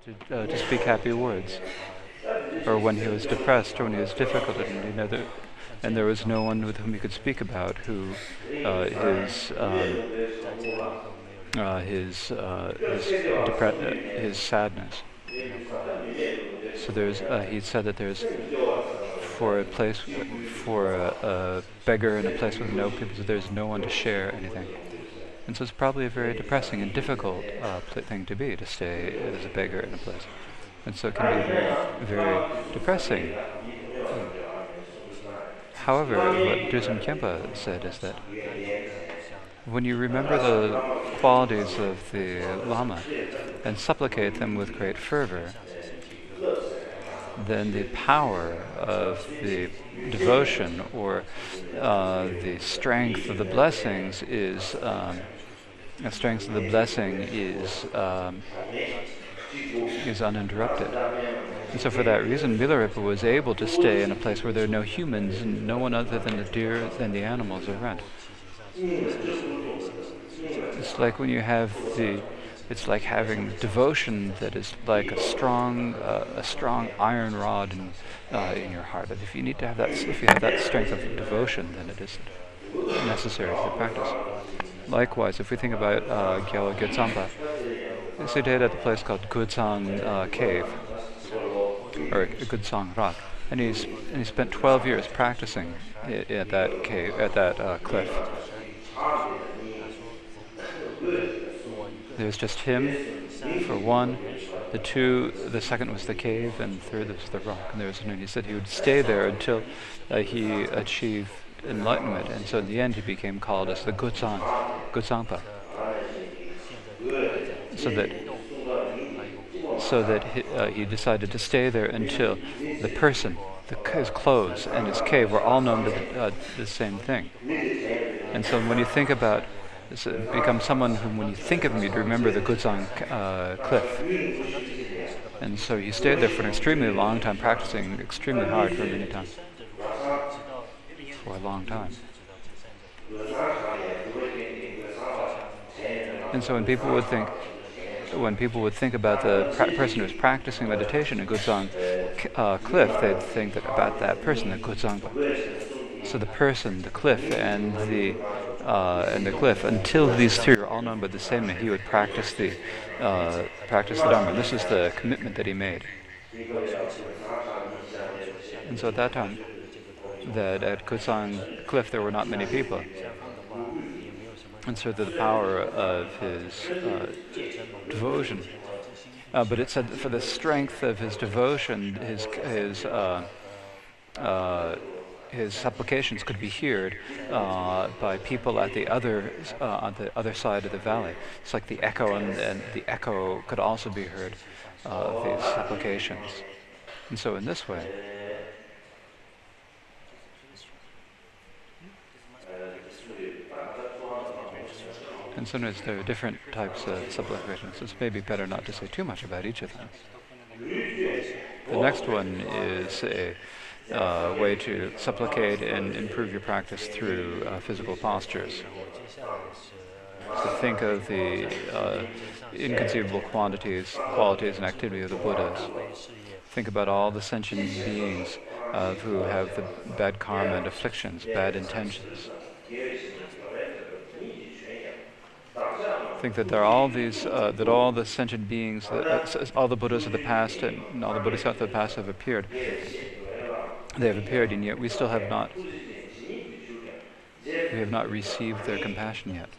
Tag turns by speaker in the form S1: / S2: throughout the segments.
S1: to speak happy words, or when he was depressed, or when he was difficult, and there was no one with whom he could speak about who his sadness. So he said that there's for a place for a beggar in a place with no people, so there's no one to share anything. And so it's probably a very depressing and difficult thing to stay as a beggar in a place. And so it can be very, very depressing. However, what Dusum Khenpa said is that when you remember the qualities of the Lama and supplicate them with great fervor, then the power of the devotion or the strength of the blessings is uninterrupted. And so for that reason, Milarepa was able to stay in a place where there are no humans and no one other than the deer and the animals around. It's like when you have it's like having devotion that is like a strong iron rod in your heart. And if you have that strength of devotion, then it is necessary for the practice. Likewise, if we think about Gyalo Gyatsampa, he stayed at the place called Gutsang Cave, or Gutsang Rock, and he spent 12 years practicing at that cave, at that cliff. There's just him for one, the second was the cave, and the third was the rock. And he said he would stay there until he achieved enlightenment, and so in the end he became called as the Gutsangpa. So that he decided to stay there until the person, his clothes, and his cave were all known to the same thing. And so when you think about this, become someone whom, when you think of him, you'd remember the Gutsang cliff. And so he stayed there for an extremely long time, practicing extremely hard for many times, for a long time. And so when people would think about the person who's practicing meditation in Gutsang cliff, they'd think about that person, the Gutsangpa. So the person, the cliff, and the cliff, until these three are all known by the same name, he would practice the Dharma. And this is the commitment that he made. And so at that time, that at Gutsang cliff there were not many people. And so the power of his devotion. But it said that for the strength of his devotion, his supplications could be heard by people at on the other side of the valley. It's like the echo, and the echo could also be heard of these supplications. And so in this way, and sometimes there are different types of supplications. It's maybe better not to say too much about each of them. The next one is a way to supplicate and improve your practice through physical postures. So think of the inconceivable qualities and activity of the Buddhas. Think about all the sentient beings who have the bad karma and afflictions, bad intentions. Think that there are all these, that all the sentient beings, all the Buddhas of the past and all the Bodhisattvas of the past have appeared. They have appeared, and yet we have not received their compassion yet.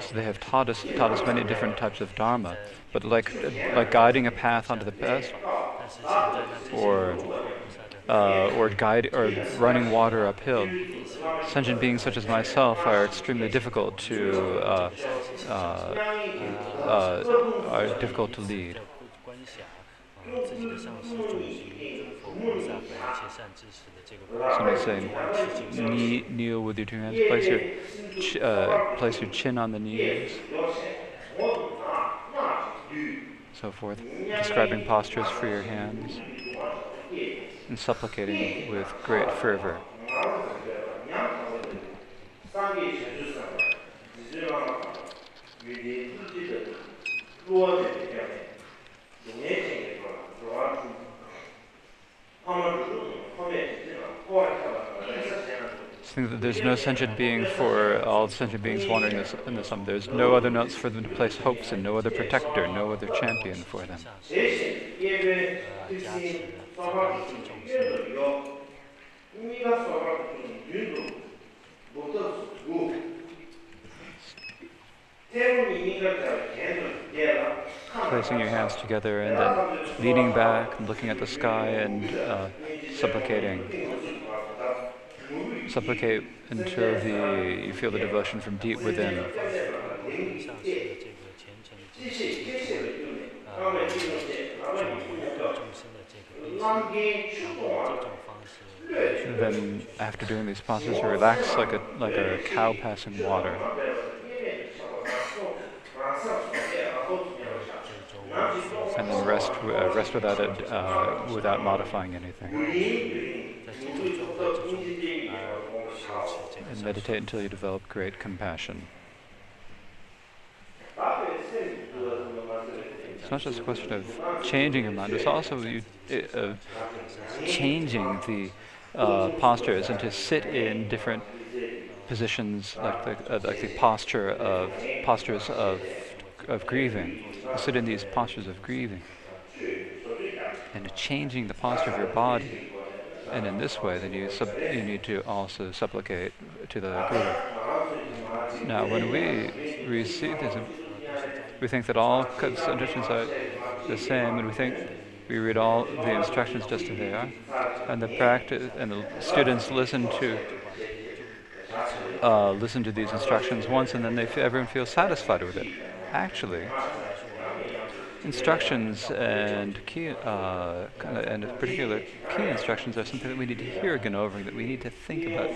S1: So they have taught us many different types of dharma, but like guiding a path onto the past, or running water uphill. Sentient beings such as myself are extremely difficult to lead. Somebody saying, kneel with your two hands. Place your chin on the knees. So forth. Describing postures for your hands and supplicating with great fervor. Think that there's no sentient being for all sentient beings wandering in the sum. There's no other notes for them to place hopes in, no other protector, no other champion for them. Placing your hands together and then leaning back and looking at the sky and supplicating. Supplicate until you feel the devotion from deep within. Then, after doing these postures, you relax like a cow passing water. And then rest without modifying anything. And meditate until you develop great compassion. It's not just a question of changing your mind, it's also changing the postures and to sit in different positions, like the postures of grieving. Sit in these postures of grieving, and changing the posture of your body. And in this way, then you need to also supplicate to the Guru. Now, when we receive this, we think that all conditions are the same, and we read all the instructions just as they are, and the students listen to these instructions once, and then everyone feels satisfied with it. Actually, instructions and and particular key instructions are something that we need to hear again over, that we need to think about.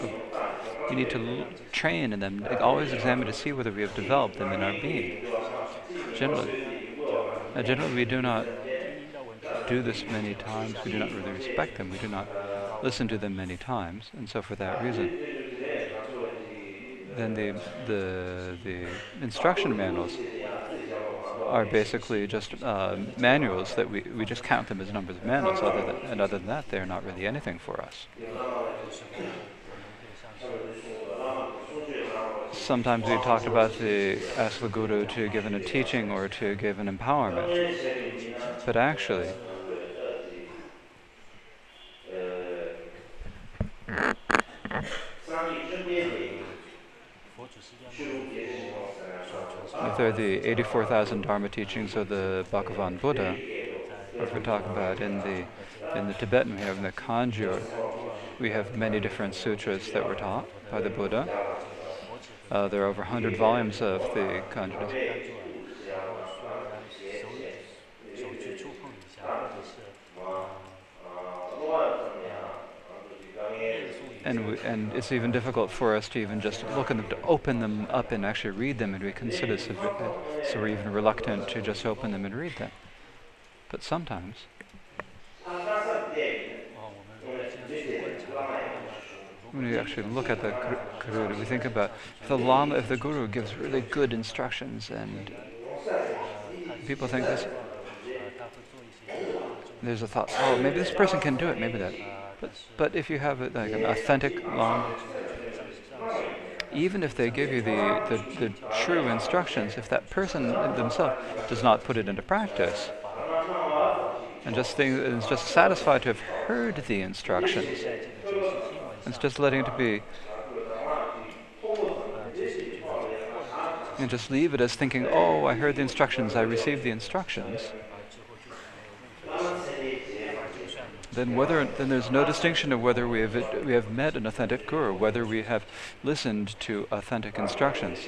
S1: We need to train in them, always examine to see whether we have developed them in our being. Generally, we do not do this many times. We do not really respect them. We do not listen to them many times, and so for that reason, then the instruction manuals are basically just manuals that we just count them as numbers of manuals. Other than that, they're not really anything for us. Sometimes we talked about ask the Guru to give a teaching or to give an empowerment, but actually, if they're the 84,000 Dharma teachings of the Bhagavan Buddha, which we're talking about in the Tibetan, we have in the Kanjur, we have many different sutras that were taught by the Buddha. There are over 100 volumes of the Kanjur. And it's even difficult for us to even just look at them, to open them up and actually read them, and we consider so we're even reluctant to just open them and read them. But sometimes, when we actually look at the Guru, we think about if the Guru gives really good instructions, and people think this, there's a thought, oh, maybe this person can do it, maybe that. But if you have like an authentic, long, even if they give you the true instructions, if that person themselves does not put it into practice, and is just satisfied to have heard the instructions, it's just letting it be, and just leave it as thinking, oh, I heard the instructions, I received the instructions, then there's no distinction of whether we have met an authentic Guru, whether we have listened to authentic instructions.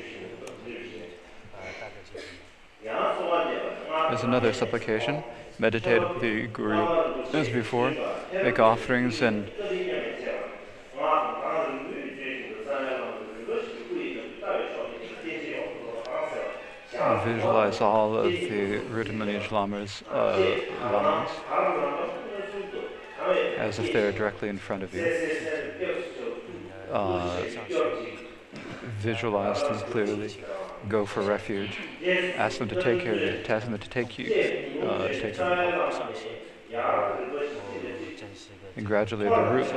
S1: There's another supplication. Meditate the Guru as before. Make offerings and visualize all of the root and lineage lamas as if they're directly in front of you. visualize them clearly, go for refuge, ask them to take care of you, ask them to take you, take and gradually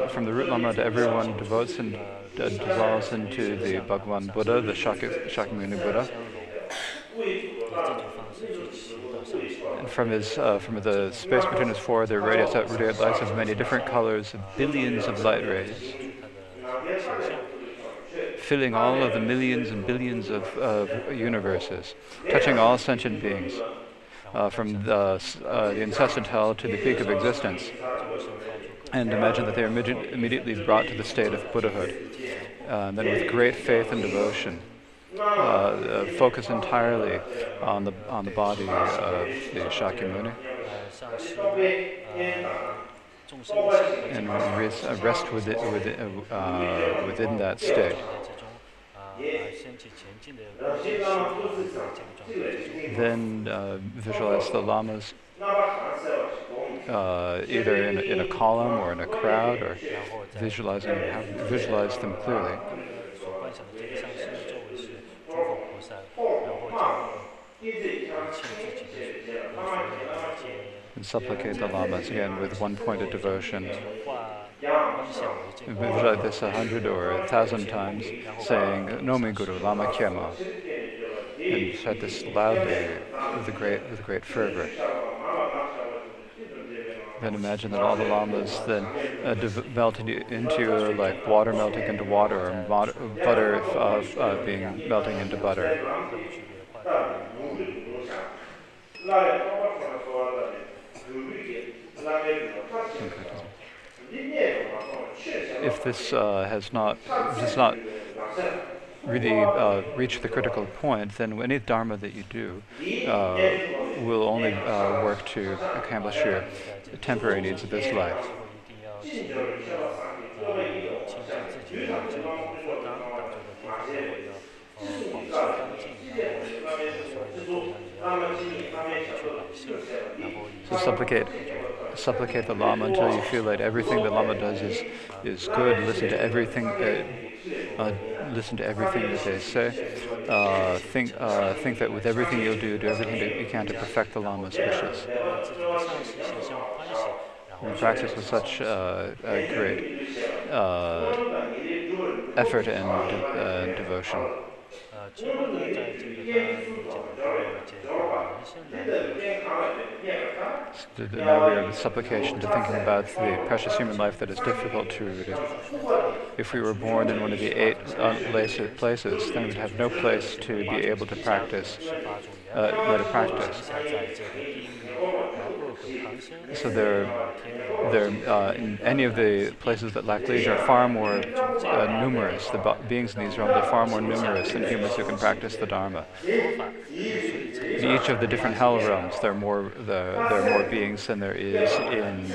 S1: from the root Lama to everyone devotes and dissolves into the Bhagwan Buddha, the Shakyamuni Buddha. And from the space between his four, there radiates out lights of many different colors, billions of light rays, filling all of the millions and billions of universes, touching all sentient beings, from the incessant hell to the peak of existence. And imagine that they are immediately brought to the state of Buddhahood. Then with great faith and devotion, focus entirely on the body of the Shakyamuni, and rest within that state. Then visualize the lamas either in a column or in a crowd, or visualize them clearly. And supplicate the lamas again with one-pointed devotion. Visualize this 100 or 1,000 times, saying Nomi Guru Lama Kyema, and chant this loudly with great fervor. Then imagine that all the lamas then melted into like water melting into water, or butter melting into butter. If this does not really reach the critical point, then any dharma that you do will only work to accomplish your temporary needs of this life. So supplicate the Lama until you feel that everything the Lama does is good. Listen to everything. Listen to everything that they say. Think that with everything you'll do everything that you can to perfect the Lama's wishes. And practice with such great effort and devotion. Now we are in supplication to thinking about the precious human life that is difficult to live. If we were born in one of the 8 places, then we'd have no place to be able to practice, So in any of the places that lack leisure are far more numerous. The beings in these realms are far more numerous than humans who can practice the Dharma. In each of the different hell realms, there are more beings than there is than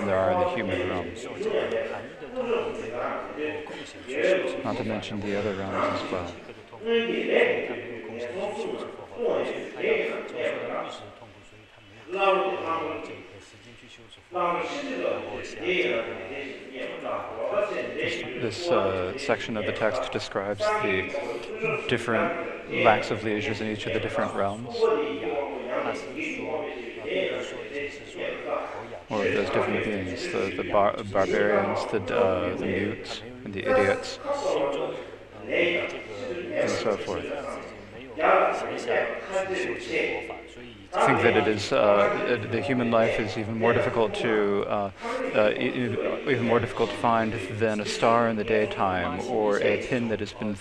S1: there are in the human realm. Not to mention the other realms as well. This section of the text describes the different lacks of leisures in each of the different realms, or those different beings, the barbarians, the mutes, and the idiots, and so forth. Think that it is the human life is even more difficult to find than a star in the daytime, or a pin that has been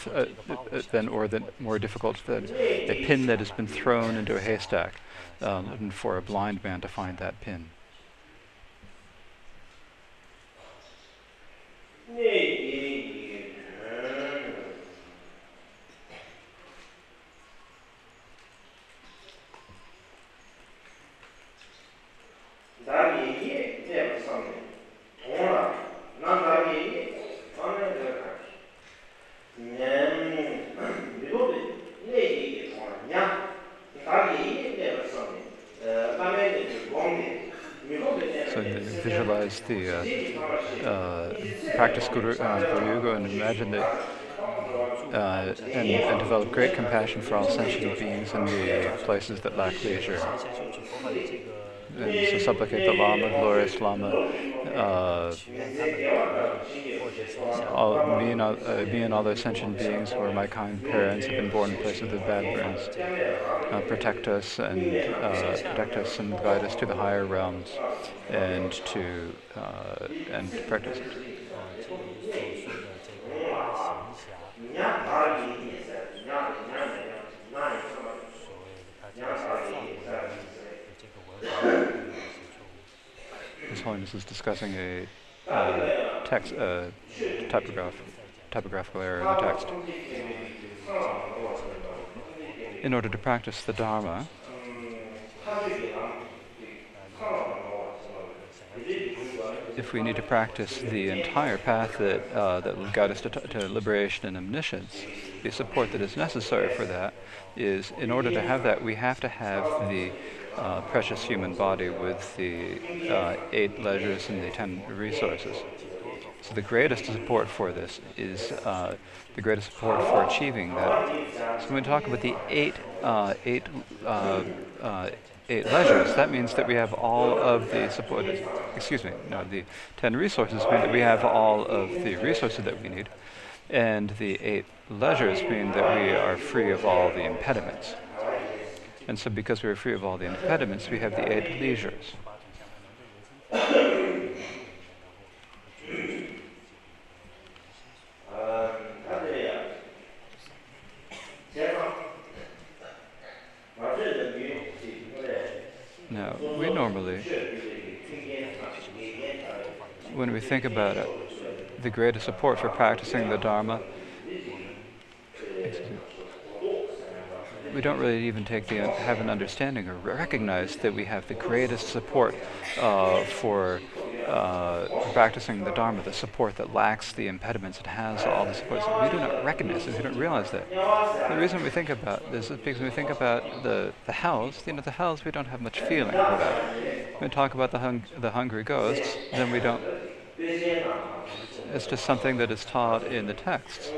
S1: more difficult than a pin that has been thrown into a haystack, and for a blind man to find that pin. So visualize the practice Guru Yuga, and imagine that and develop great compassion for all sentient beings in the places that lack leisure. And so supplicate the Lama, glorious Lama, me and all those sentient beings who are my kind parents have been born in places with bad burns. Protect us and guide us to the higher realms, and to practice it. His Holiness is discussing a typographical error in the text. In order to practice the Dharma, if we need to practice the entire path that will guide us to liberation and omniscience, the support that is necessary for that is, in order to have that, we have to have the precious human body with the 8 leisures and the 10 resources. So the greatest support for this is the greatest support for achieving that. So when we talk about the 8 leisures, that means that we have all of the support. The 10 resources mean that we have all of the resources that we need, and the 8 leisures mean that we are free of all the impediments. And so because we are free of all the impediments, we have the 8 leisures. Now, we normally, when we think about it, the greatest support for practicing the Dharma, we don't really even have an understanding or recognize that we have the greatest support for practicing the Dharma, the support that lacks the impediments. It has all the supports. We do not recognize it. We don't realize that. The reason we think about this is because when we think about the hells, the hells we don't have much feeling for that. When we talk about the hungry ghosts, then we don't. It's just something that is taught in the texts.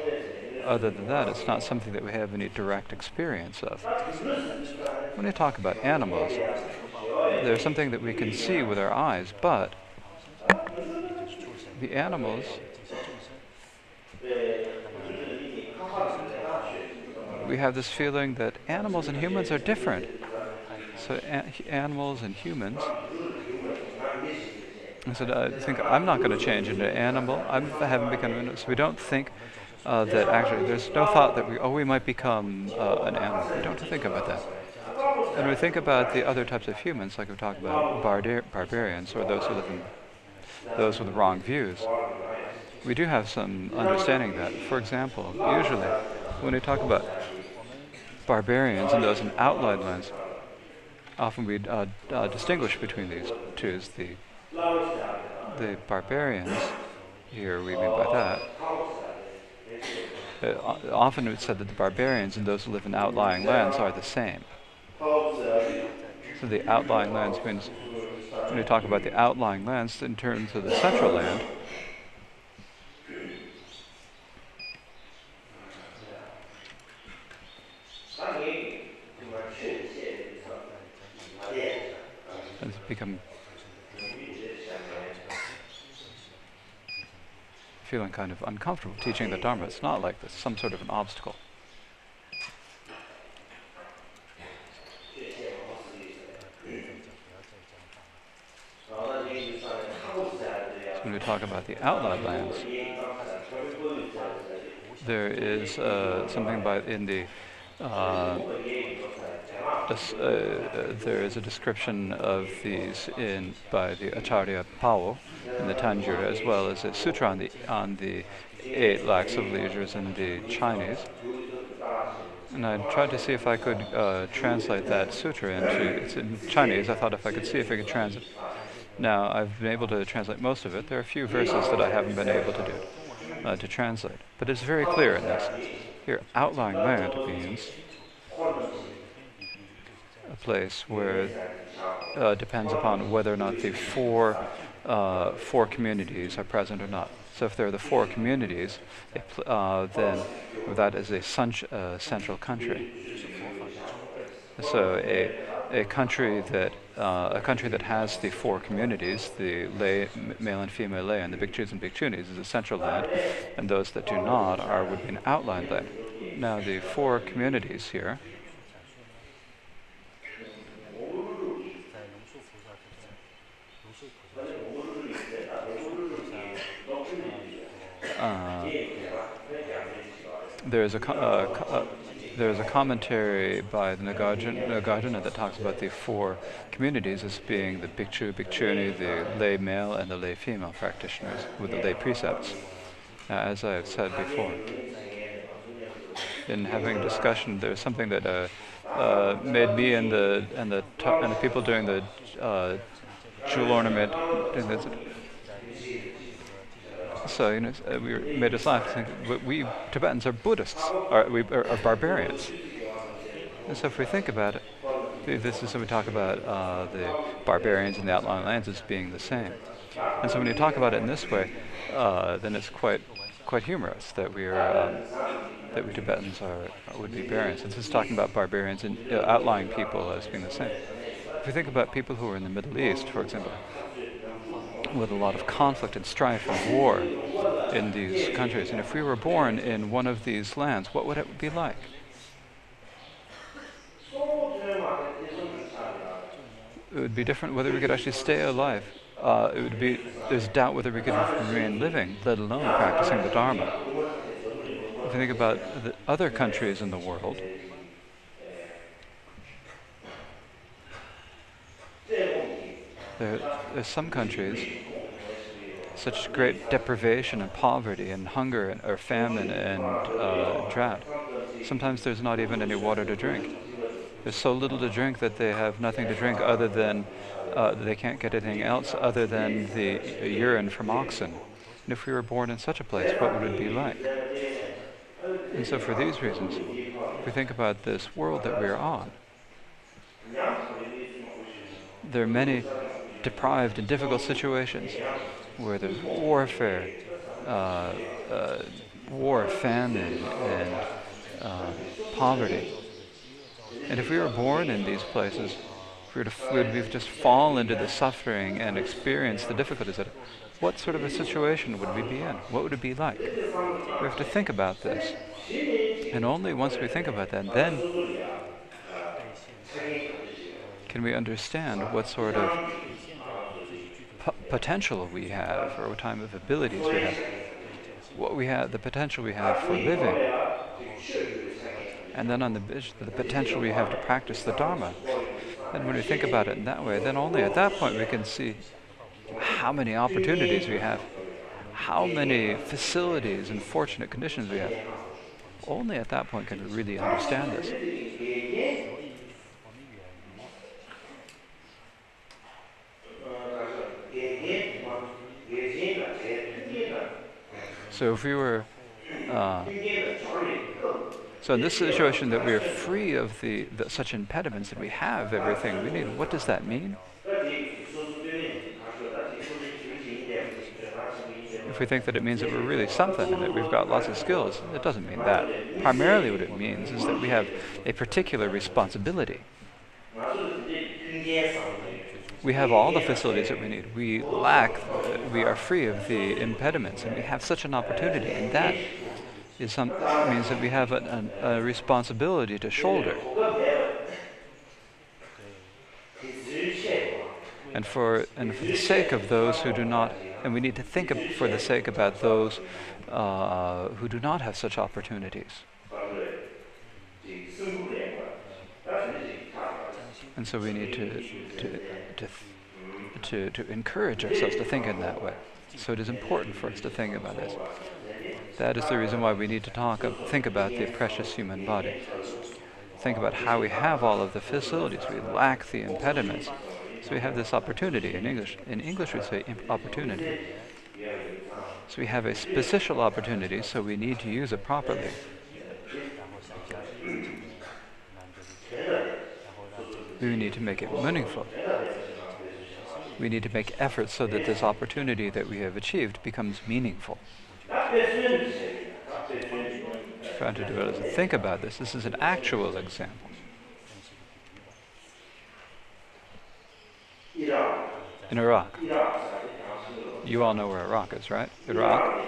S1: Other than that, it's not something that we have any direct experience of. When we talk about animals, there's something that we can see with our eyes, but the animals, we have this feeling that animals and humans are different. So animals and humans, I said, I think I'm not going to change into an animal. I haven't become an animal. So we don't think that actually there's no thought that we might become an animal. We don't think about that. And we think about the other types of humans, like we talk about barbarians, or those who live in those with the wrong views. We do have some understanding that. For example, usually when we talk about barbarians and those in outlying lands, often we distinguish between these two. The barbarians, here we mean by that, often it's said that the barbarians and those who live in outlying lands are the same. So the outlying lands means, when we talk about the outlying lands in terms of the central land, has become feeling kind of uncomfortable teaching the Dharma. It's not like this, some sort of an obstacle. So when we talk about the outlying lands, there is something there is a description of these by the Acharya Pao in the Tanjura, as well as a sutra on the 8 lacks of leisures in the Chinese. And I tried to see if I could translate that sutra it's in Chinese. I thought if I could see if I could translate. Now, I've been able to translate most of it. There are a few verses that I haven't been able to do, to translate. But it's very clear in this. Here, outlying land means a place where depends upon whether or not the 4 four communities are present or not. So if there are the four communities, then that is a central country. So a country that has the four communities, the male and female lay, and the bhikkhus and bhikkhunis, is a central land, and those that do not would be an outlying land. Now the four communities here. There's a commentary by the Nagarjuna that talks about the four communities as being the bhikshu, bhikshuni, the lay male, and the lay female practitioners with the lay precepts. As I have said before, in having discussion, there's something that made me and the people doing the jewel ornament. So we made us laugh. We Tibetans are Buddhists, we are barbarians. And so if we think about it, this is when we talk about the barbarians and the outlying lands as being the same. And so when you talk about it in this way, then it's quite humorous that we Tibetans would be barbarians. It's just talking about barbarians and outlying people as being the same. If you think about people who are in the Middle East, for example, with a lot of conflict and strife and war in these countries, and if we were born in one of these lands, what would it be like? It would be different whether we could actually stay alive. There's doubt whether we could remain living, let alone practicing the Dharma. If you think about the other countries in the world, there's some countries, such great deprivation and poverty and hunger or famine and drought. Sometimes there's not even any water to drink. There's so little to drink that they have nothing to drink other than, they can't get anything else other than the urine from oxen. And if we were born in such a place, what would it be like? And so for these reasons, if we think about this world that we're on, there are many deprived and difficult situations where there's warfare, war, famine, and poverty. And if we were born in these places, we would just fall into the suffering and experience the difficulties. What sort of a situation would we be in? What would it be like? We have to think about this. And only once we think about that, then can we understand what sort of potential we have, or what kind of abilities we have, the potential we have for living, and then on the potential we have to practice the Dharma. And when we think about it in that way, then only at that point we can see how many opportunities we have, how many facilities and fortunate conditions we have. Only at that point can we really understand this. So if we were, so in this situation that we are free of such impediments, that we have everything we need, what does that mean? If we think that it means that we're really something and that we've got lots of skills, it doesn't mean that. Primarily what it means is that we have a particular responsibility. We have all the facilities that we need. We are free of the impediments, and we have such an opportunity, and that means that we have a responsibility to shoulder. And for the sake of those who do not, and we need to think for the sake about those who do not have such opportunities. And so we need to encourage ourselves to think in that way. So it is important for us to think about this. That is the reason why we need to think about the precious human body. Think about how we have all of the facilities. We lack the impediments. So we have this opportunity. In English we say opportunity. So we have a special opportunity, so we need to use it properly. We need to make it meaningful. We need to make efforts so that this opportunity that we have achieved becomes meaningful. Trying to do it as a think about this. This is an actual example. In Iraq. You all know where Iraq is, right? Iraq.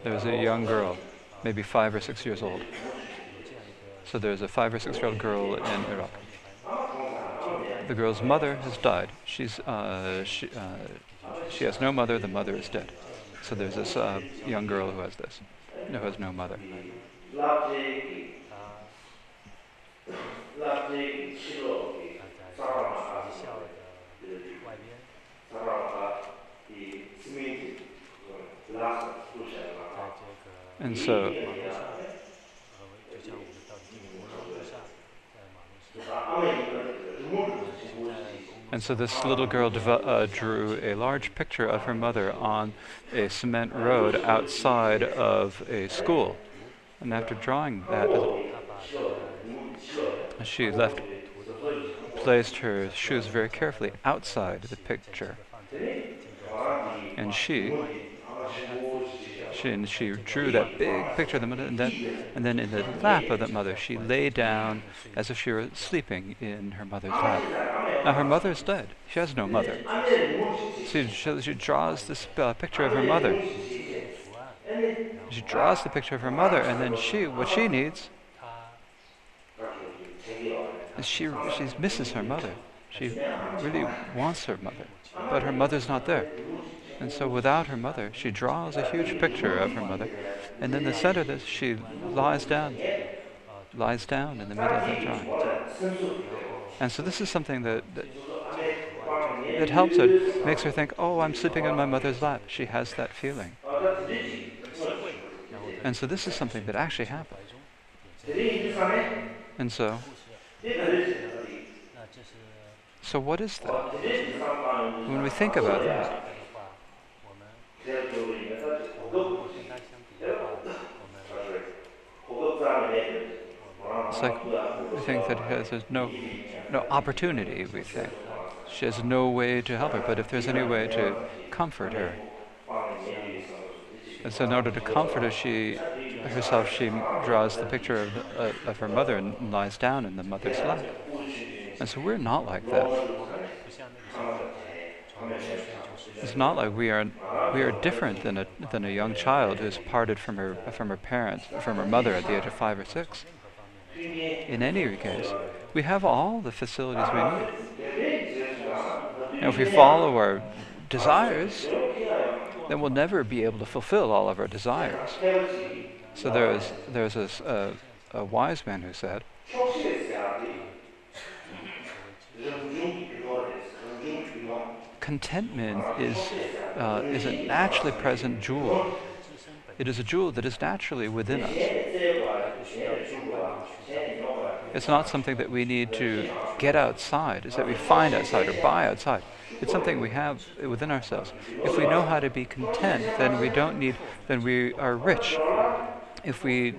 S1: There's a young girl, maybe 5 or 6 years old. So there's a 5 or 6-year-old girl in Iraq. The girl's mother has died. She has no mother. The mother is dead. So there's this young girl who has no mother. And so this little girl drew a large picture of her mother on a cement road outside of a school. And after drawing that, she placed her shoes very carefully outside the picture. And she drew that big picture of the mother, and then in the lap of the mother, she lay down as if she were sleeping in her mother's lap. Now her mother is dead. She has no mother. She draws this picture of her mother. She draws the picture of her mother, and then what she needs is she misses her mother. She really wants her mother, but her mother's not there. And so without her mother, she draws a huge picture of her mother, and in the center of this, she lies down in the middle of that drawing. And so this is something that helps her, makes her think, oh, I'm sleeping in my mother's lap. She has that feeling. And so this is something that actually happens. And so what is that? When we think about that, it's like we think that there's no opportunity, we think. She has no way to help her, but if there's any way to comfort her. And so in order to comfort her, she draws the picture of her mother and lies down in the mother's lap. And so we're not like that. It's not like we are different than a young child who's parted from her parents, from her mother at the age of 5 or 6. In any case, we have all the facilities we need. And if we follow our desires, then we'll never be able to fulfill all of our desires. So there's a wise man who said, contentment is a naturally present jewel. It is a jewel that is naturally within us. It's not something that we need to get outside. It's that we find outside or buy outside. It's something we have within ourselves. If we know how to be content, then we are rich. If we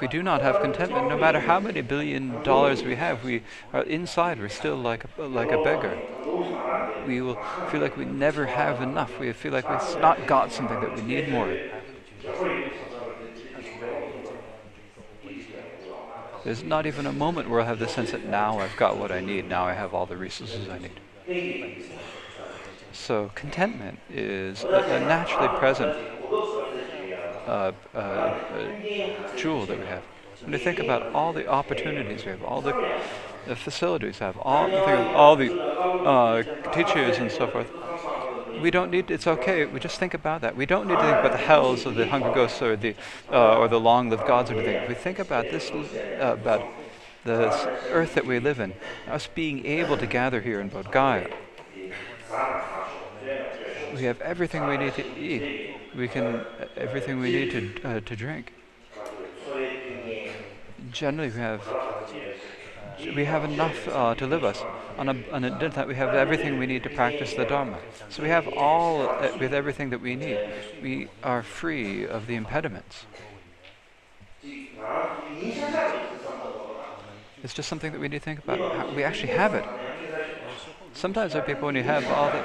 S1: do not have contentment, no matter how many $1 billion we have, we're still like a beggar. We will feel like we never have enough. We feel like we've not got something, that we need more. There's not even a moment where I have the sense that now I've got what I need, now I have all the resources I need. So contentment is a naturally present jewel that we have. When you think about all the opportunities we have, all the facilities we have, all the teachers and so forth, we don't need. It's okay. We just think about that. We don't need to think about the hells or the Hunger Ghosts or the long-lived gods or anything. If we think about this, about the earth that we live in, us being able to gather here in Bodh Gaya, we have everything we need to eat. Everything we need to drink. Generally, we have enough to live us. On that, we have everything we need to practice the Dharma. So we have everything that we need. We are free of the impediments. It's just something that we need to think about. How we actually have it. Sometimes there are people when you have all the,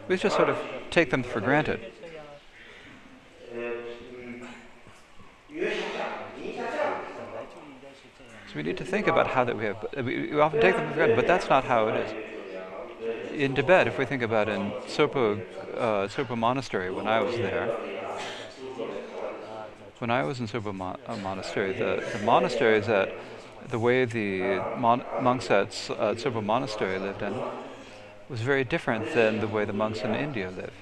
S1: we just sort of take them for granted. So we need to think about how that we have. We often take them for granted, but that's not how it is. In Tibet, if we think about in Sopo Monastery, when I was there, when I was in Sopo Monastery, the monastery is that the way the monks at Sopo Monastery lived in was very different than the way the monks in India live.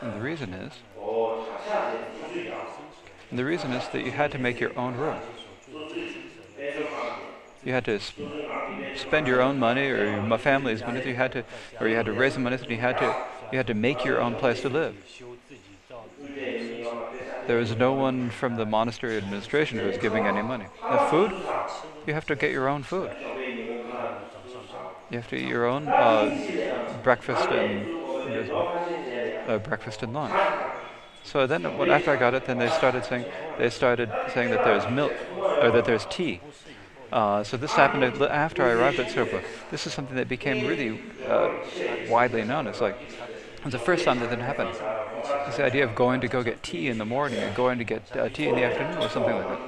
S1: And the reason is that you had to make your own room. You had to spend your own money or your family's money. You had to raise the money, and you had to make your own place to live. There was no one from the monastery administration who was giving any money. Food, you have to get your own food. You have to eat your own breakfast and lunch. So then, after I got it, then they started saying that there's milk or that there's tea. So this happened after I arrived at Sopo. This is something that became really widely known. It was the first time that it happened. It's the idea of going to go get tea in the morning and going to get tea in the afternoon or something like that.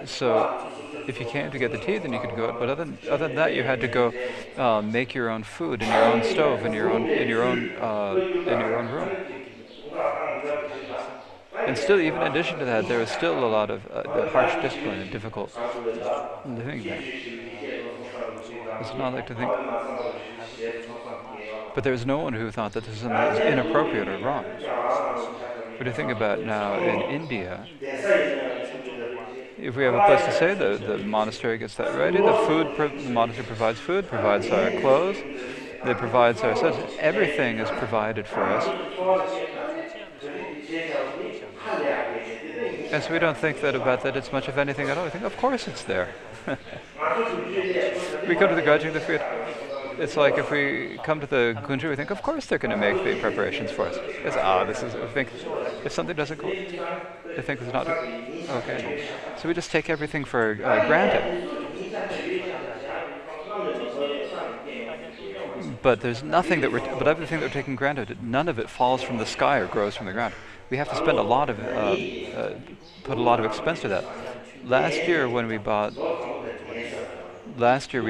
S1: So if you came to get the tea, then you could go out. But other than that, you had to go make your own food in your own stove in your own room. And still, even in addition to that, there was still a lot of harsh discipline and difficult living there. It's not like to think. But there was no one who thought that this was something that was inappropriate or wrong. But to think about now in India, if we have a place to stay, the monastery gets that ready. The monastery provides food, provides our clothes, it provides our such. Everything is provided for us. And so we don't think about that it's much of anything at all. We think, of course it's there. We come to the Gajing Frit. It's like if we come to the Gunju, we think, of course they're going to make the preparations for us. It's, we think, if something doesn't go, they think it's not okay. So we just take everything for granted. But there's nothing but everything that we're taking granted, none of it falls from the sky or grows from the ground. We have to spend a lot of, put a lot of expense to that. Last year we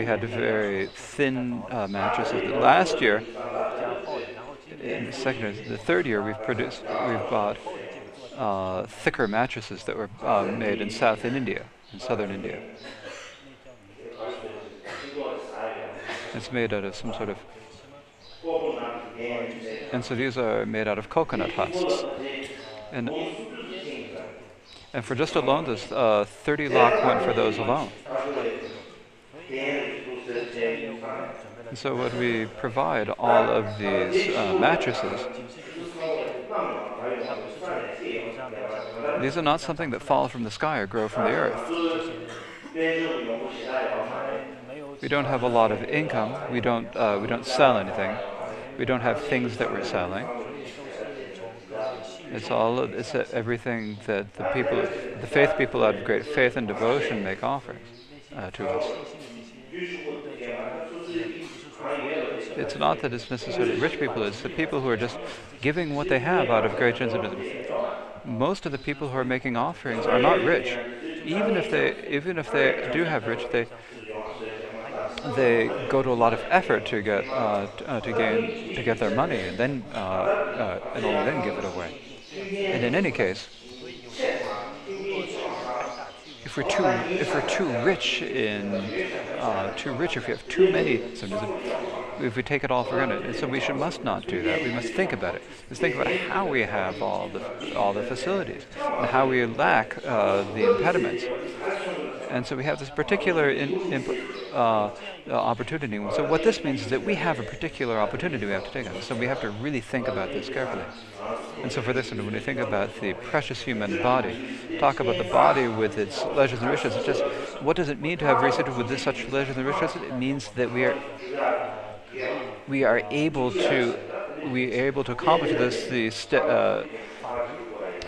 S1: had very thin mattresses. Last year, in the third year, we've bought thicker mattresses that were made in southern India. It's made out of some sort of, and so these are made out of coconut husks. And for just alone, this 30 lakh went for those alone. And so when we provide all of these mattresses, these are not something that fall from the sky or grow from the earth. We don't have a lot of income. We don't sell anything. We don't have things that we're selling. It's everything that the faith people out of great faith and devotion make offerings to us. It's not that it's necessarily rich people, it's the people who are just giving what they have out of great generosity. Most of the people who are making offerings are not rich. Even if they do have rich, they go to a lot of effort to get their money, and then and only then give it away. And in any case, if we're too rich, if we have too many, if we take it all for granted, and so we must not do that. We must think about it. Let's think about how we have all the facilities and how we lack the impediments. And so we have this particular opportunity. So what this means is that we have a particular opportunity we have to take on. So we have to really think about this carefully. And so for this, when we think about the precious human body, talk about the body with its pleasures and riches, it's just, what does it mean to have received with such pleasures and riches? It means that we are able to accomplish this,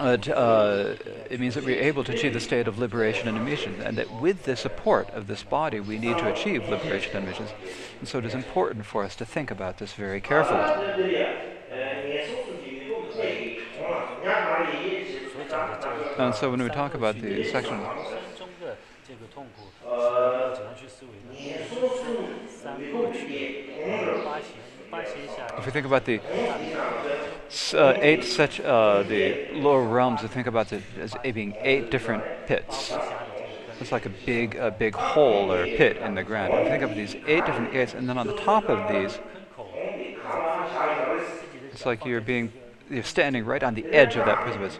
S1: it means that we're able to achieve the state of liberation and emission, and that with the support of this body, we need to achieve liberation and emissions. And so it is important for us to think about this very carefully. And so when we talk about the section, if we think about the the lower realms, we think about it as being 8 different pits. It's like a big hole or pit in the ground. If you think of these 8 different gates, and then on the top of these, it's like you're standing right on the edge of that precipice.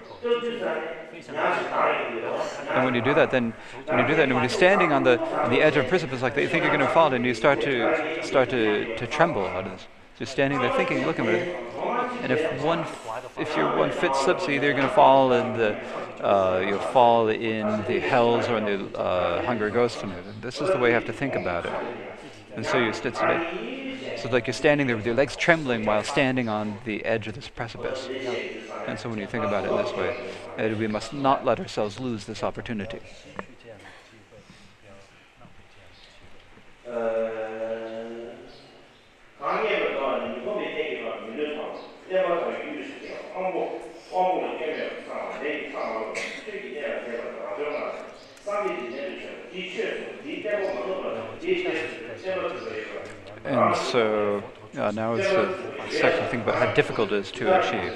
S1: And when you do that, and when you're standing on the edge of a precipice like that, you think you're going to fall, and you start to tremble out of this. So you're standing there thinking, looking at it, and if your one foot slips, either you're going to fall in you'll fall in the hells or in the hungry ghost. This is the way you have to think about it. And so so like you're standing there with your legs trembling while standing on the edge of this precipice. And so when you think about it this way, we must not let ourselves lose this opportunity. And so now is the section to think about how difficult it is to achieve.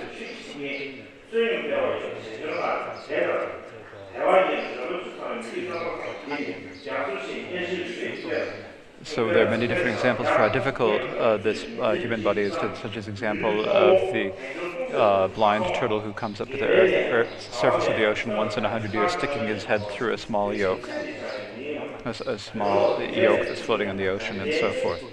S1: So there are many different examples for how difficult this human body is, such as example of the blind turtle who comes up to the surface of the ocean once in 100 years, sticking his head through a small yoke, a small yoke that's floating on the ocean, and so forth.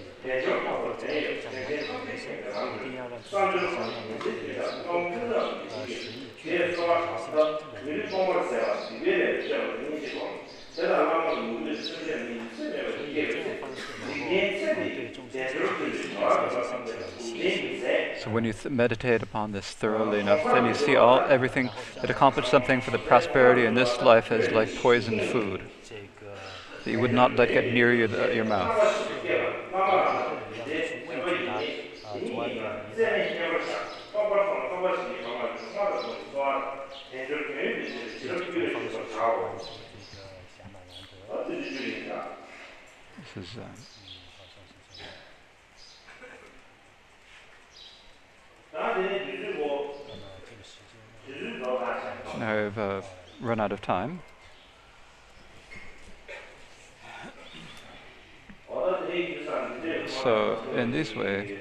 S1: So when you meditate upon this thoroughly enough, then you see everything that accomplished something for the prosperity in this life as like poisoned food that you would not let get near your mouth. This is now I've run out of time. So in this way,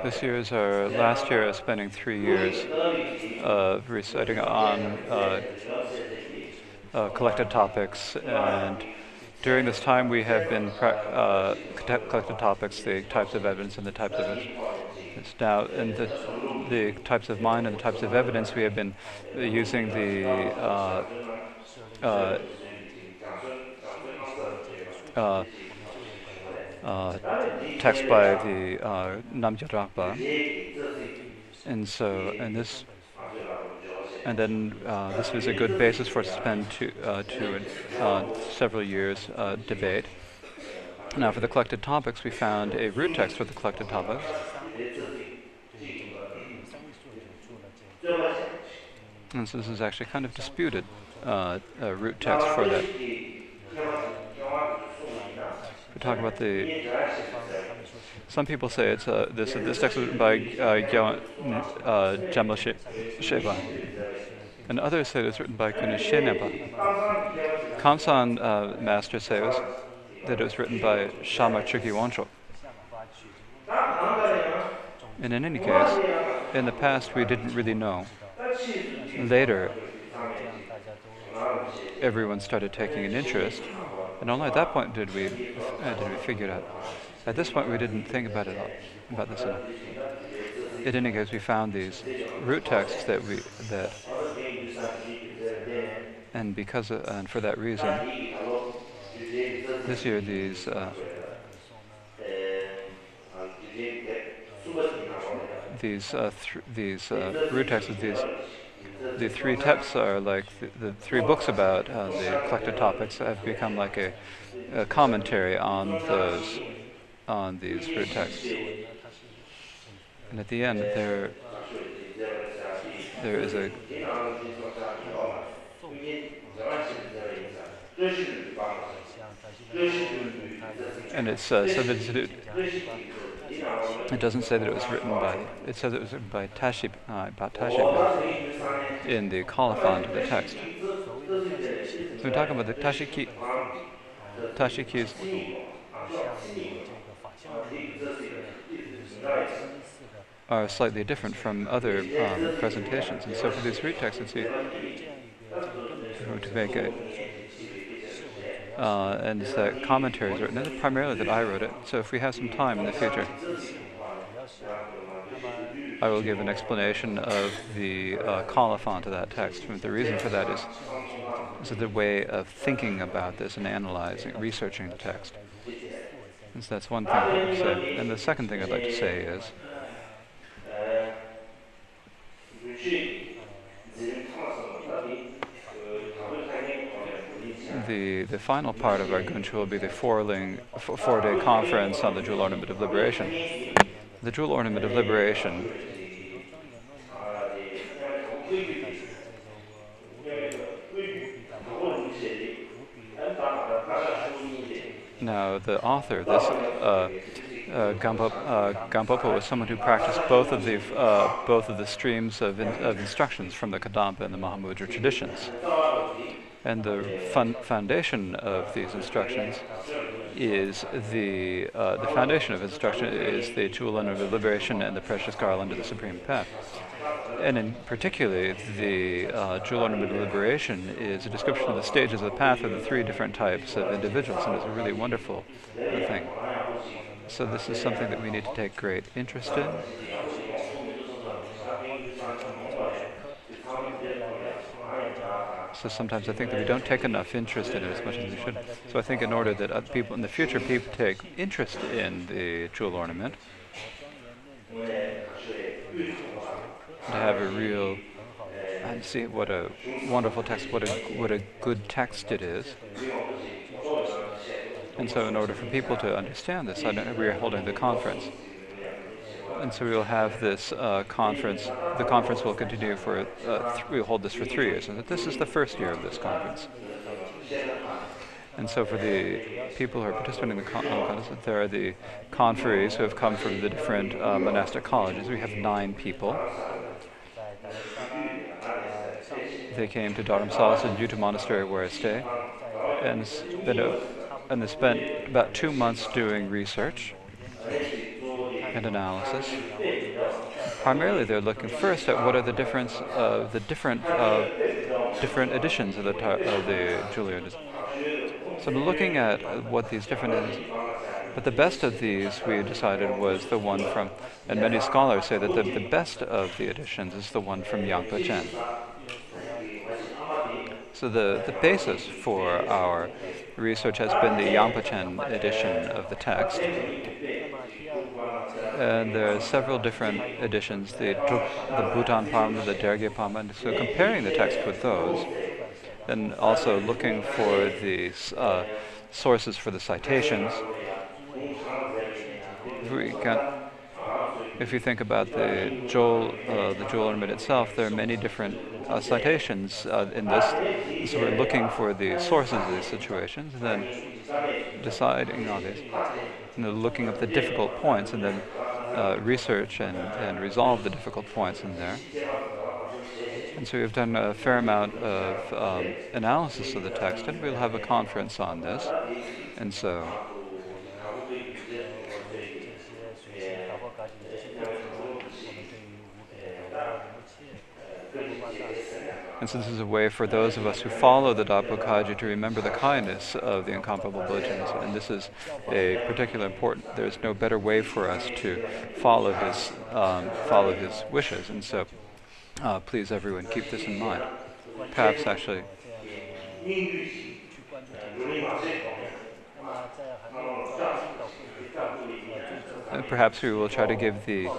S1: this year is our last year of spending 3 years reciting on collected topics, and during this time we have been collected topics, the types of evidence and the types of evidence. It's now in the types of mind and the types of evidence we have been using the text by the Namgyal Rakpa, and then this was a good basis for us to spend several years debate. Now, for the collected topics, we found a root text for the collected topics. And so this is actually kind of disputed root text for that. We talk about the some people say it's this text was written by Jamla Sheba, and others say it's written by Kunisheneba. Kansan masters say that it was written by Shama Chuki Wancho. And in any case, in the past we didn't really know. Later, everyone started taking an interest, and only at that point did we figure it out. At this point, we didn't think about this enough. In any case, we found these root texts and for that reason, this year these root texts, the three texts are like the three books about the collected topics have become like a commentary on these root texts. And at the end, there is a and it says so that it doesn't say that it was written by. It says it was written by Tashi in the colophon to the text. So we're talking about the Tashikis. Are slightly different from other presentations, and so for these root texts, to make it, and it's that commentaries written. It's primarily that I wrote it. So if we have some time in the future, I will give an explanation of the colophon to that text. And the reason for that is the way of thinking about this and analyzing, researching the text. And so that's one thing I'd like to say. And the second thing I'd like to say is the final part of our Gunchu will be the four-day conference on the Jewel Ornament of Liberation. The Jewel Ornament of Liberation now the author, this Gampopo, was someone who practiced both of the streams of instructions from the Kadampa and the Mahamudra traditions. And the foundation of these instructions is the foundation of instruction is the Jewel Ornament of Liberation and the Precious Garland of the Supreme Path. And in particular, the Jewel Ornament of Liberation is a description of the stages of the path of the three different types of individuals, and it's a really wonderful thing. So this is something that we need to take great interest in. So sometimes I think that we don't take enough interest in it as much as we should. So I think in order that people in the future take interest in the Jewel Ornament, to have a real and see what a wonderful text, what a good text it is. And so in order for people to understand this, we are holding the conference. And so we will have this conference. The conference will continue for, we'll hold this for 3 years. And this is the first year of this conference. And so for the people who are participating in the conference, there are the conferees who have come from the different monastic colleges. We have 9 people. They came to Dharamsala and Yuta Monastery where I stay. And they spent about 2 months doing research and analysis. Primarily, they're looking first at what are the different editions of the Julian. So looking at what these different editions, but the best of these we decided was the one from, and many scholars say that the best of the editions is the one from Yangpa Chen. So the basis for our research has been the Yangpa Chen edition of the text. And there are several different editions, the Bhutan Parma, the Dergye Parma, and so comparing the text with those, and also looking for the sources for the citations. If you think about the Jewel Ornament itself, there are many different citations in this. So we're looking for the sources of these situations, and then deciding on these. looking up the difficult points and then research and resolve the difficult points in there. And so we've done a fair amount of analysis of the text, and we'll have a conference on this. And so this is a way for those of us who follow the Dappo-kaji to remember the kindness of the incomparable Bojins. And this is a particularly important. There's no better way for us to follow his wishes. And so, please, everyone, keep this in mind. Perhaps actually. Perhaps we will try to give the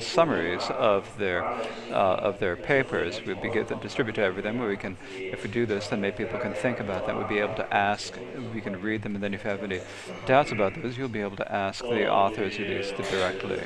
S1: summaries of their papers. We'll be distribute to everyone. Where we can, if we do this, then maybe people can think about them. We'll be able to ask. We can read them, and then if you have any doubts about those, you'll be able to ask the authors at least directly.